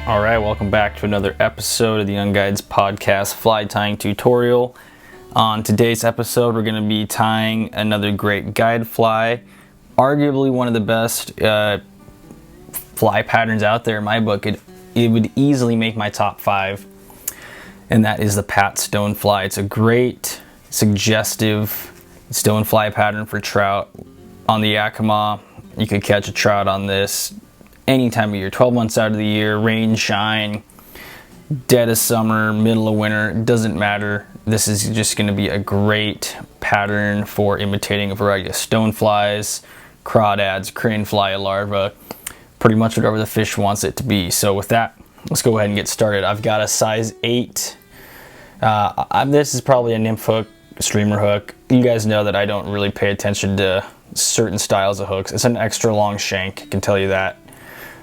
Alright, welcome back to another episode of the Young Guides Podcast fly tying tutorial. On today's episode, we're going to be tying another great guide fly, arguably one of the best fly patterns out there in my book. It would easily make my top 5, and that is the Pat Stonefly. It's a great suggestive stonefly pattern for trout. On the Yakima, you could catch a trout on this any time of year, 12 months out of the year, rain, shine, dead of summer, middle of winter, it doesn't matter. This is just going to be a great pattern for imitating a variety of stoneflies, crawdads, crane fly larva, pretty much whatever the fish wants it to be. So with that, let's go ahead and get started. I've got a size 8. This is probably a nymph hook, streamer hook. You guys know that I don't really pay attention to certain styles of hooks. It's an extra long shank, I can tell you that.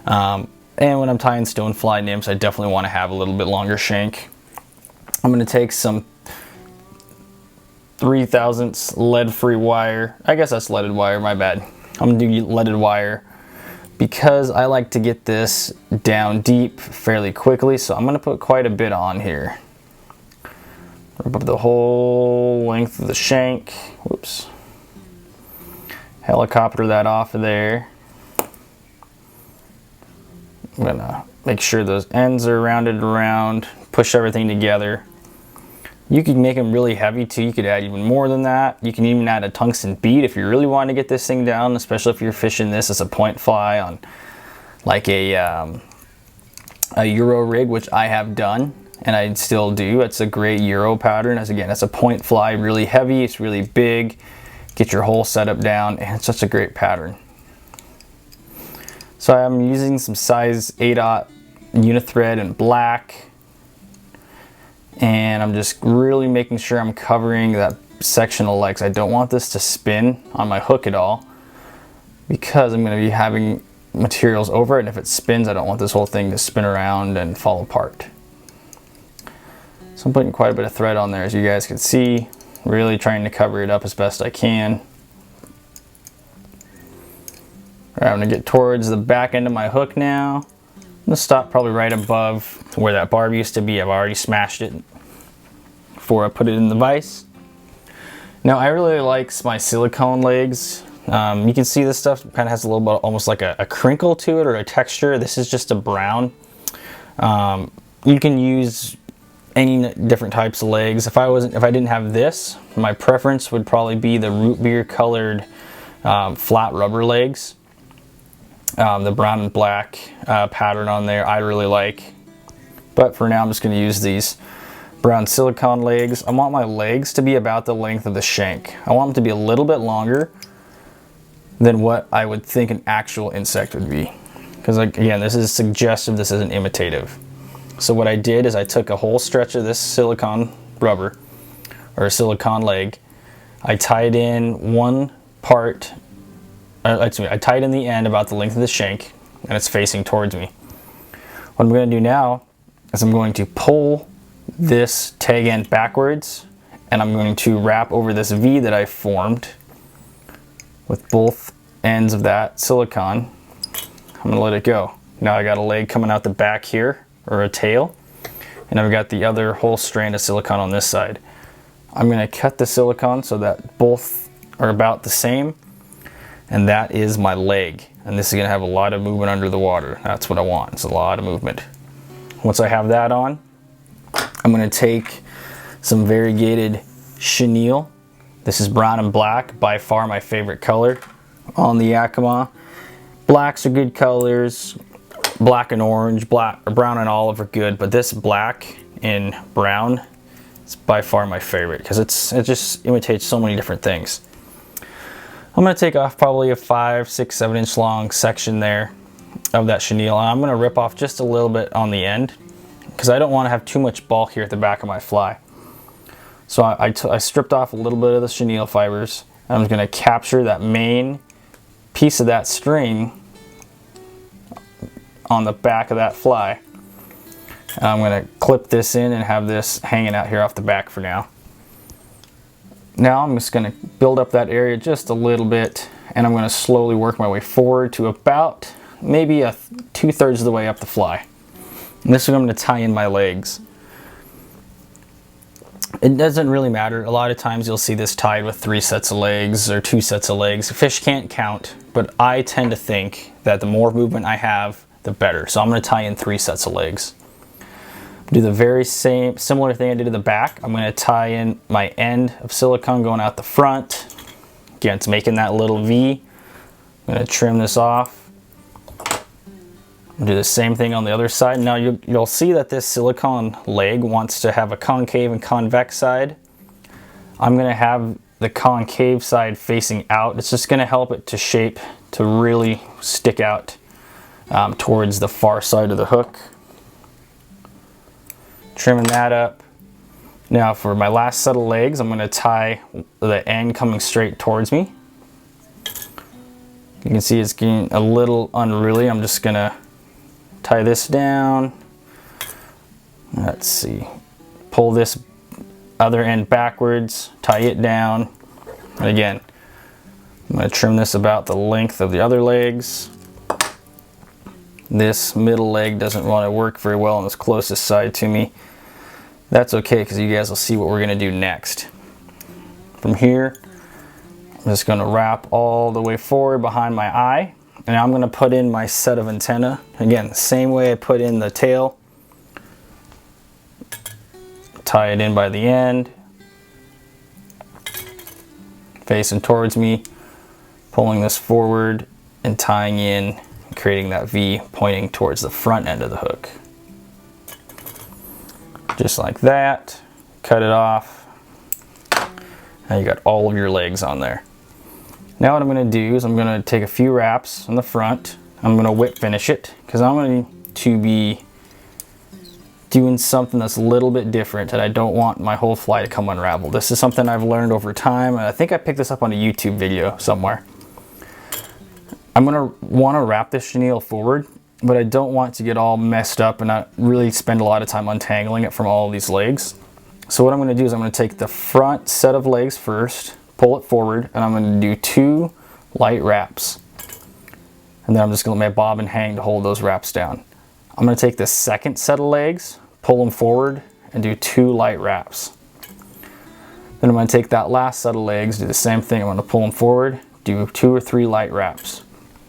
And when I'm tying stonefly nymphs, I definitely want to have a little bit longer shank. I'm going to take some 3/1000 lead-free wire. I guess that's leaded wire, my bad. I'm going to do leaded wire because I like to get this down deep fairly quickly, so I'm going to put quite a bit on here. Above the whole length of the shank. Whoops. Helicopter that off of there. I'm gonna make sure those ends are rounded around, push everything together. You could make them really heavy too. You could add even more than that. You can even add a tungsten bead if you really want to get this thing down, especially if you're fishing this as a point fly on like a Euro rig, which I have done and I still do. It's a great Euro pattern. As again, it's a point fly, really heavy, it's really big. Get your whole setup down, and it's such a great pattern. So I'm using some size 8/0 unithread in black, and I'm just really making sure I'm covering that section of legs. I don't want this to spin on my hook at all because I'm going to be having materials over it, and if it spins, I don't want this whole thing to spin around and fall apart. So I'm putting quite a bit of thread on there, as you guys can see, really trying to cover it up as best I can. All right, I'm gonna get towards the back end of my hook now. I'm gonna stop probably right above where that barb used to be. I've already smashed it before I put it in the vise. Now I really like my silicone legs. You can see this stuff kind of has a little bit almost like a crinkle to it or a texture. This is just a brown. You can use any different types of legs. If I didn't have this, my preference would probably be the root beer colored flat rubber legs. The brown and black pattern on there I really like, but for now I'm just going to use these brown silicone legs. I want my legs to be about the length of the shank. I want them to be a little bit longer than what I would think an actual insect would be, because again, this is suggestive, this isn't imitative. So what I did is I took a whole stretch of this silicone rubber or silicone leg, I tied in one part, I tied in the end about the length of the shank, and it's facing towards me. What I'm going to do now is I'm going to pull this tag end backwards, and I'm going to wrap over this V that I formed with both ends of that silicone. I'm going to let it go. Now I got a leg coming out the back here, or a tail, and I've got the other whole strand of silicone on this side. I'm going to cut the silicone so that both are about the same, and that is my leg, and this is going to have a lot of movement under the water. That's what I want. It's a lot of movement. Once I have that on, I'm going to take some variegated chenille. This is brown and black, by far my favorite color on the Yakima. Blacks are good colors. Black and orange, brown and olive are good, but this black and brown is by far my favorite because it just imitates so many different things. I'm going to take off probably a 5, 6, 7 inch long section there of that chenille, and I'm going to rip off just a little bit on the end because I don't want to have too much bulk here at the back of my fly. So I stripped off a little bit of the chenille fibers, and I'm going to capture that main piece of that string on the back of that fly. And I'm going to clip this in and have this hanging out here off the back for now. Now I'm just going to build up that area just a little bit, and I'm going to slowly work my way forward to about maybe 2/3 of the way up the fly. And this is where I'm going to tie in my legs. It doesn't really matter. A lot of times you'll see this tied with 3 sets of legs or 2 sets of legs. Fish can't count, but I tend to think that the more movement I have, the better. So I'm going to tie in 3 sets of legs. Do the very similar thing I did to the back. I'm going to tie in my end of silicone going out the front. Again, it's making that little V. I'm going to trim this off. Do the same thing on the other side. Now you'll see that this silicone leg wants to have a concave and convex side. I'm going to have the concave side facing out. It's just going to help it to shape to really stick out towards the far side of the hook. Trimming that up. Now for my last set of legs, I'm going to tie the end coming straight towards me. You can see it's getting a little unruly. I'm just going to tie this down. Let's see. Pull this other end backwards, tie it down. And again, I'm going to trim this about the length of the other legs. This middle leg doesn't want to work very well on this closest side to me. That's okay, because you guys will see what we're going to do next. From here, I'm just going to wrap all the way forward behind my eye. And I'm going to put in my set of antenna. Again, the same way I put in the tail. Tie it in by the end. Facing towards me. Pulling this forward and tying in, creating that V pointing towards the front end of the hook. Just like that. Cut it off. Now you got all of your legs on there. Now what I'm going to do is I'm going to take a few wraps on the front. I'm going to whip finish it because I'm going to be doing something that's a little bit different, and I don't want my whole fly to come unraveled. This is something I've learned over time, and I think I picked this up on a YouTube video somewhere. I'm going to want to wrap this chenille forward, but I don't want to get all messed up and not really spend a lot of time untangling it from all of these legs. So what I'm going to do is I'm going to take the front set of legs first, pull it forward, and I'm going to do 2 light wraps. And then I'm just going to let my bobbin hang to hold those wraps down. I'm going to take the second set of legs, pull them forward, and do 2 light wraps. Then I'm going to take that last set of legs, do the same thing. I'm going to pull them forward, do 2 or 3 light wraps.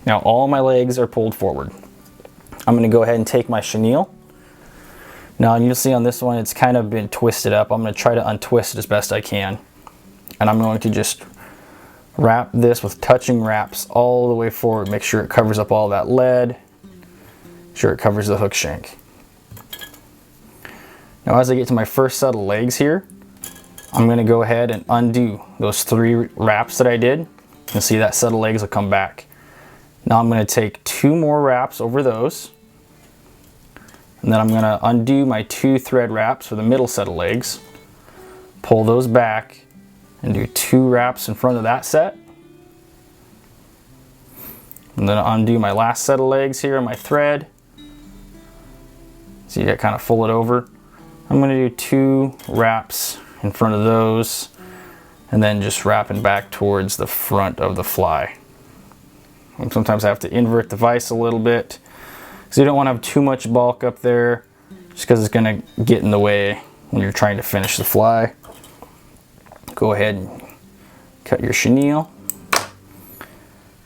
Now all my legs are pulled forward. I'm going to go ahead and take my chenille. Now you'll see on this one it's kind of been twisted up. I'm going to try to untwist it as best I can. And I'm going to just wrap this with touching wraps all the way forward. Make sure it covers up all that lead. Make sure it covers the hook shank. Now as I get to my first set of legs here, I'm going to go ahead and undo those 3 wraps that I did. And see that set of legs will come back. Now I'm going to take 2 more wraps over those. And then I'm going to undo my 2 thread wraps for the middle set of legs. Pull those back and do 2 wraps in front of that set. And then undo my last set of legs here on my thread. So you got kind of fold it over. I'm going to do 2 wraps in front of those, and then just wrapping back towards the front of the fly. And sometimes I have to invert the vise a little bit, because you don't want to have too much bulk up there, just because it's going to get in the way when you're trying to finish the fly. Go ahead and cut your chenille.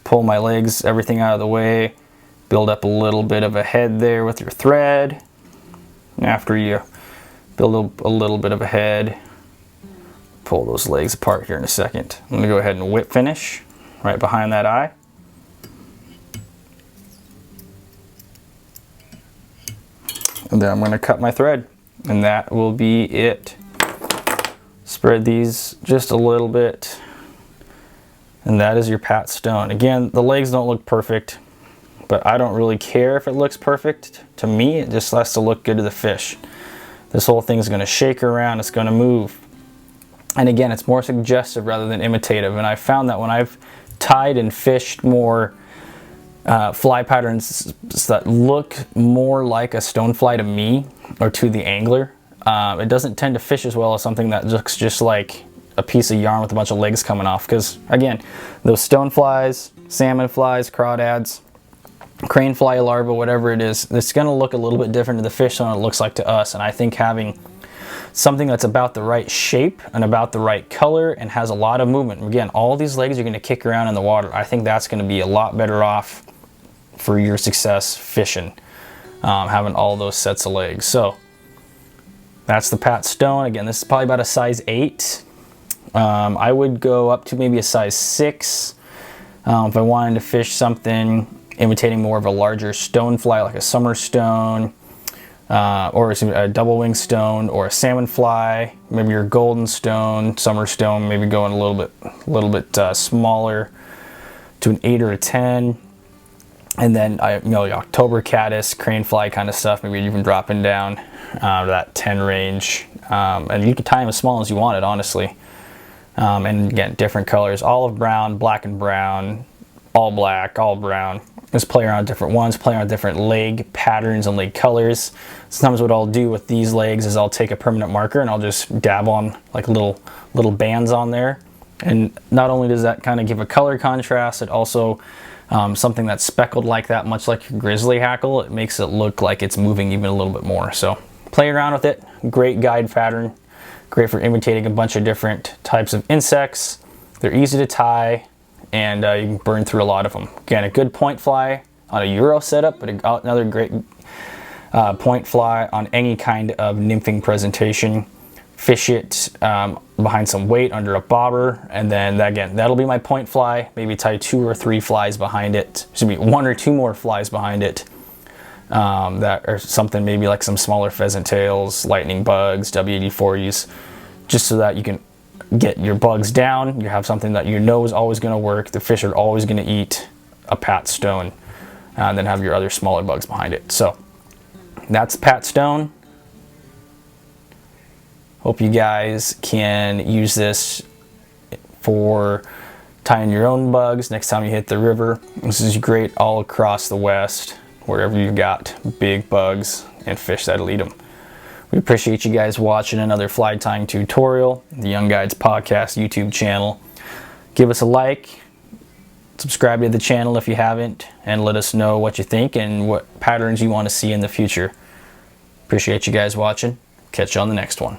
Pull my legs, everything out of the way. Build up a little bit of a head there with your thread. After you build a little bit of a head, pull those legs apart here in a second. I'm going to go ahead and whip finish right behind that eye. And then I'm going to cut my thread, and that will be it. Spread these just a little bit, and that is your pat stone. Again, the legs don't look perfect, but I don't really care if it looks perfect. To me, it just has to look good to the fish. This whole thing is going to shake around, it's going to move. And again, it's more suggestive rather than imitative. And I've found that when I've tied and fished more fly patterns that look more like a stonefly to me or to the angler, it doesn't tend to fish as well as something that looks just like a piece of yarn with a bunch of legs coming off. Because again, those stoneflies, salmon flies, crawdads, crane fly larva, whatever it is, it's going to look a little bit different to the fish than it looks like to us. And I think having something that's about the right shape and about the right color and has a lot of movement. Again, all these legs are going to kick around in the water. I think that's going to be a lot better off for your success fishing, having all those sets of legs. So that's the Pat Stone. Again, this is probably about a size 8. I would go up to maybe a size 6 if I wanted to fish something imitating more of a larger stonefly, like a summer stone, or a double wing stone, or a salmon fly, maybe your golden stone, summer stone, maybe going a little bit smaller to an 8 or a 10. And then the October caddis, crane fly kind of stuff, maybe even dropping down to that 10 range. And you can tie them as small as you wanted, honestly. And again, different colors: olive brown, black and brown, all black, all brown. Just play around with different ones, play around with different leg patterns and leg colors. Sometimes what I'll do with these legs is I'll take a permanent marker and I'll just dab on like little bands on there. And not only does that kind of give a color contrast, it also, something that's speckled like that, much like your grizzly hackle, it makes it look like it's moving even a little bit more. So play around with it. Great guide pattern. Great for imitating a bunch of different types of insects. They're easy to tie, and you can burn through a lot of them. Again, a good point fly on a Euro setup, but another great point fly on any kind of nymphing presentation. Fish it behind some weight under a bobber, and then again, that'll be my point fly. Maybe tie 2 or 3 flies behind it. Should be 1 or 2 more flies behind it. That or something maybe like some smaller pheasant tails, lightning bugs, W84s, just so that you can get your bugs down. You have something that you know is always going to work. The fish are always going to eat a Pat Stone, and then have your other smaller bugs behind it. So that's Pat Stone. Hope you guys can use this for tying your own bugs next time you hit the river. This is great all across the West, wherever you've got big bugs and fish that'll eat them. We appreciate you guys watching another fly tying tutorial, the Young Guides Podcast YouTube channel. Give us a like, subscribe to the channel if you haven't, and let us know what you think and what patterns you want to see in the future. Appreciate you guys watching. Catch you on the next one.